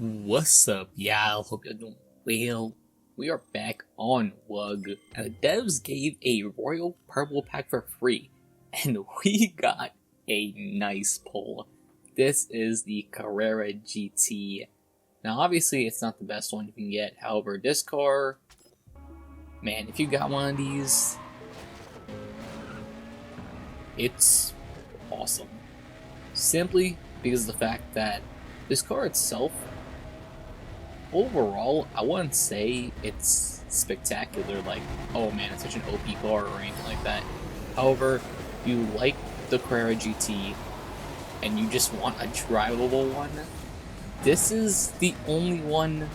What's up, y'all? Hope you're doing well. We are back on WUG, and the devs gave a Royal Purple pack for free, and we got a nice pull. This is the Carrera GT. Now, obviously, it's not the best one you can get. However, this car, man, if you got one of these, it's awesome. Simply because of the fact that this car itself, overall, I wouldn't say it's spectacular, like, oh man, it's such an OP car or anything like that. However, if you like the Carrera GT and you just want a drivable one, this is the only one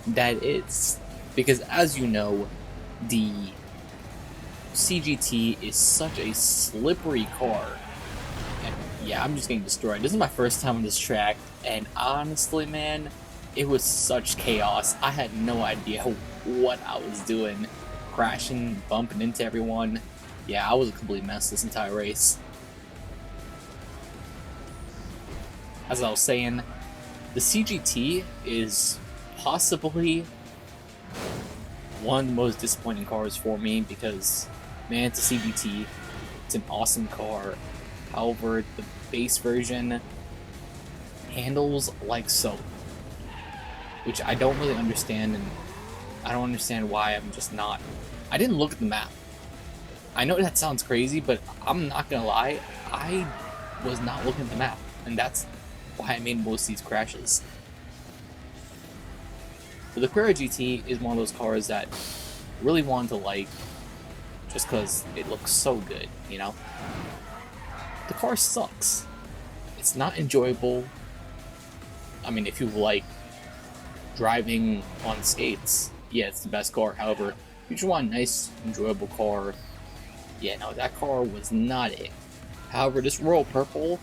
that is. Because as you know, the CGT is such a slippery car. And yeah, I'm just getting destroyed. This is my first time on this track, and honestly, man, it was such chaos. I had no idea what I was doing. Crashing, bumping into everyone. Yeah, I was a complete mess this entire race. As I was saying, the CGT is possibly one of the most disappointing cars for me because, man, it's a CGT. It's an awesome car. However, the base version handles like so, which I don't really understand, and I don't understand why I'm just not. I didn't look at the map. I know that sounds crazy, but I'm not gonna lie, I was not looking at the map, and that's why I made most of these crashes. But the Carrera GT is one of those cars that I really wanted to like, just because it looks so good, you know? The car sucks. It's not enjoyable. I mean, if you like driving on skates, yeah, it's the best car. However, if you just want a nice, enjoyable car, yeah, no, that car was not it. However, this Royal Purple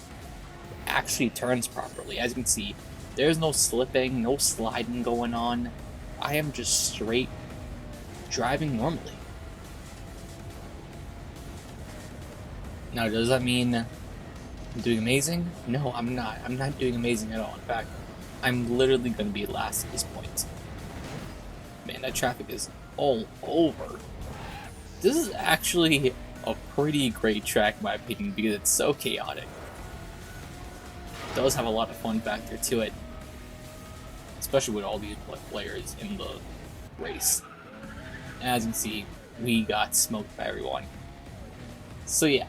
actually turns properly. As you can see, there's no slipping, no sliding going on. I am just straight driving normally. Now, does that mean I'm doing amazing? No, I'm not. I'm not doing amazing at all. In fact, I'm literally going to be last at this point. Man, that traffic is all over. This is actually a pretty great track in my opinion because it's so chaotic. It does have a lot of fun factor to it, especially with all these players in the race. And as you can see, we got smoked by everyone. So yeah,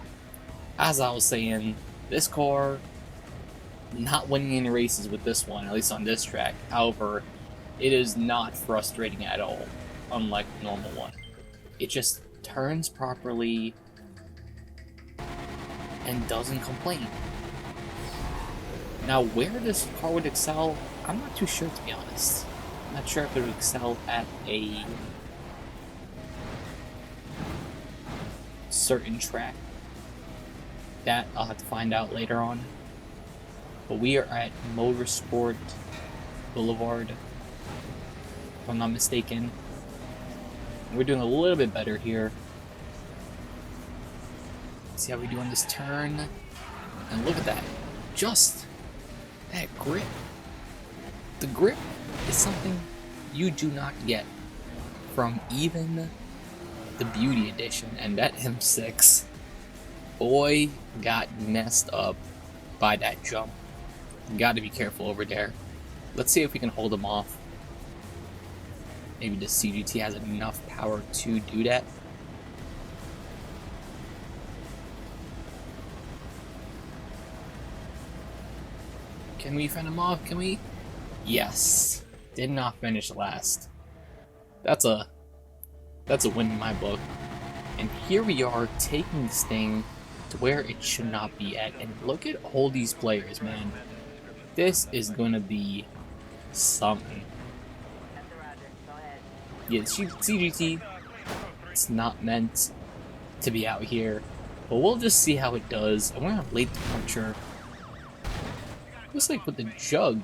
as I was saying, this car, not winning any races with this one, at least on this track. However, it is not frustrating at all, unlike the normal one. It just turns properly and doesn't complain. Now, where this car would excel, I'm not too sure, to be honest. I'm not sure if it would excel at a certain track. That I'll have to find out later on. But we are at Motorsport Boulevard, if I'm not mistaken. We're doing a little bit better here. Let's see how we do on this turn. And look at that. Just that grip. The grip is something you do not get from even the Beauty Edition. And that M6, boy, got messed up by that jump. Got to be careful over there. Let's see if we can hold him off. Maybe the CGT has enough power to do that. Can we fend him off? Can we? Yes. Did not finish last. That's a win in my book. And here we are taking this thing to where it should not be at. And look at all these players, man. This is gonna be something. Yeah, CGT, it's not meant to be out here, but we'll just see how it does. And we're gonna have late departure. Looks like with the jug,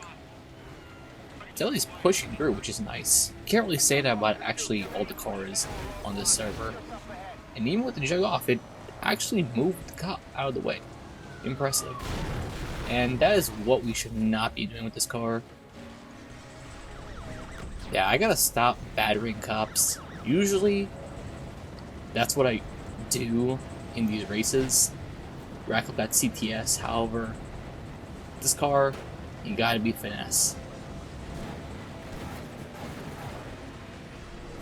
it's at least pushing through, which is nice. Can't really say that about actually all the cars on this server. And even with the jug off, it actually moved the cop out of the way. Impressive. And that is what we should not be doing with this car. Yeah, I gotta stop battering cops. Usually, that's what I do in these races. Rack up that CTS. However, this car, you gotta be finesse.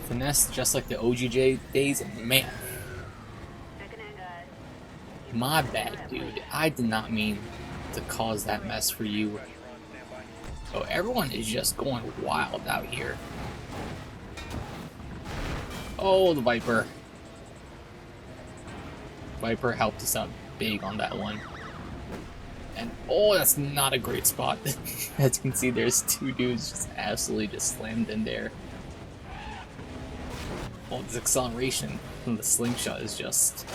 Finesse just like the OGJ days, and man. My bad, dude. I did not mean to cause that mess for you. So everyone is just going wild out here. Oh, the Viper. Viper helped us out big on that one. And oh, that's not a great spot. As you can see, there's two dudes just absolutely just slammed in there. Oh, this acceleration from the slingshot is just...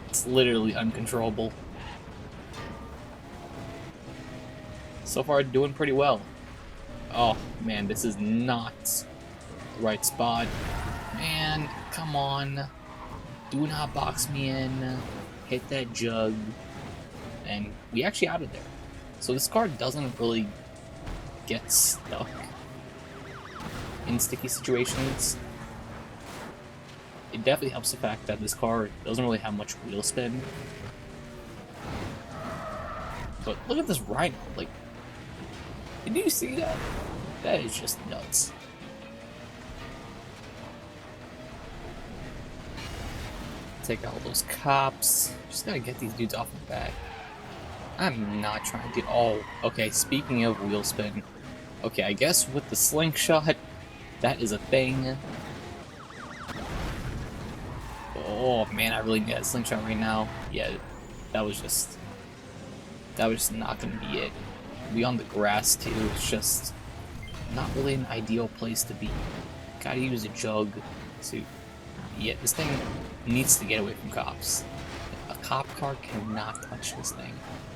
it's literally uncontrollable. So far, doing pretty well. Oh, man, this is not the right spot. Man, come on. Do not box me in. Hit that jug. And we actually out of there. So this car doesn't really get stuck in sticky situations. It definitely helps the fact that this car doesn't really have much wheel spin. But look at this Rhino, like, did you see that? That is just nuts. Take out those cops. Just gotta get these dudes off the back. I'm not trying to do... oh, okay, speaking of wheel spin. Okay, I guess with the slingshot, that is a thing. Oh man, I really need that slingshot right now. Yeah, that was just not gonna be it. Be on the grass too, it's just not really an ideal place to be. Gotta use a jug to... yeah, this thing needs to get away from cops. A cop car cannot touch this thing,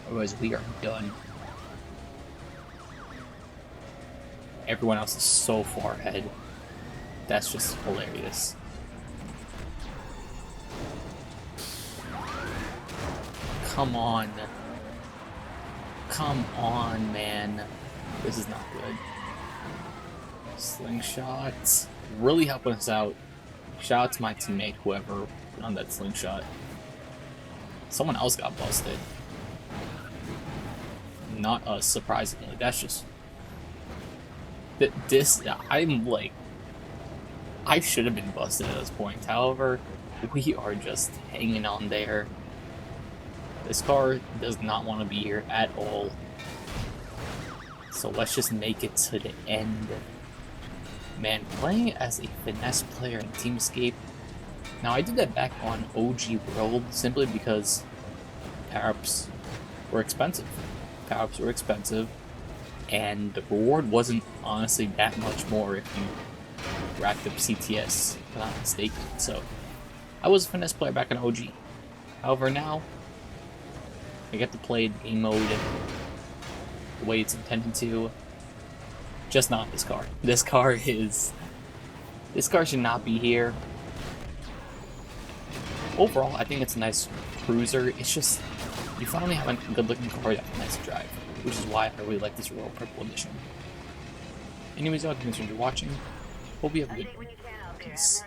otherwise we are done. Everyone else is so far ahead. That's just hilarious. Come on. Come on, man. This is not good. Slingshot. Really helping us out. Shout out to my teammate, whoever put on that slingshot. Someone else got busted. Not us, surprisingly. That's just... this... I'm like... I should have been busted at this point. However, we are just hanging on there. This car does not want to be here at all. So let's just make it to the end. Man, playing as a finesse player in Team Escape. Now, I did that back on OG World simply because power-ups were expensive. Power-ups were expensive, and the reward wasn't honestly that much more if you racked up CTS, if I'm not mistaken. So, I was a finesse player back on OG. However, now, I get to play the game mode the way it's intended to. Just not this car. This car should not be here. Overall, I think it's a nice cruiser. It's just, you finally have a good-looking car that's nice to drive, which is why I really like this Royal Purple Edition. Anyways, y'all, thanks for watching. Hope you have a good one. Peace.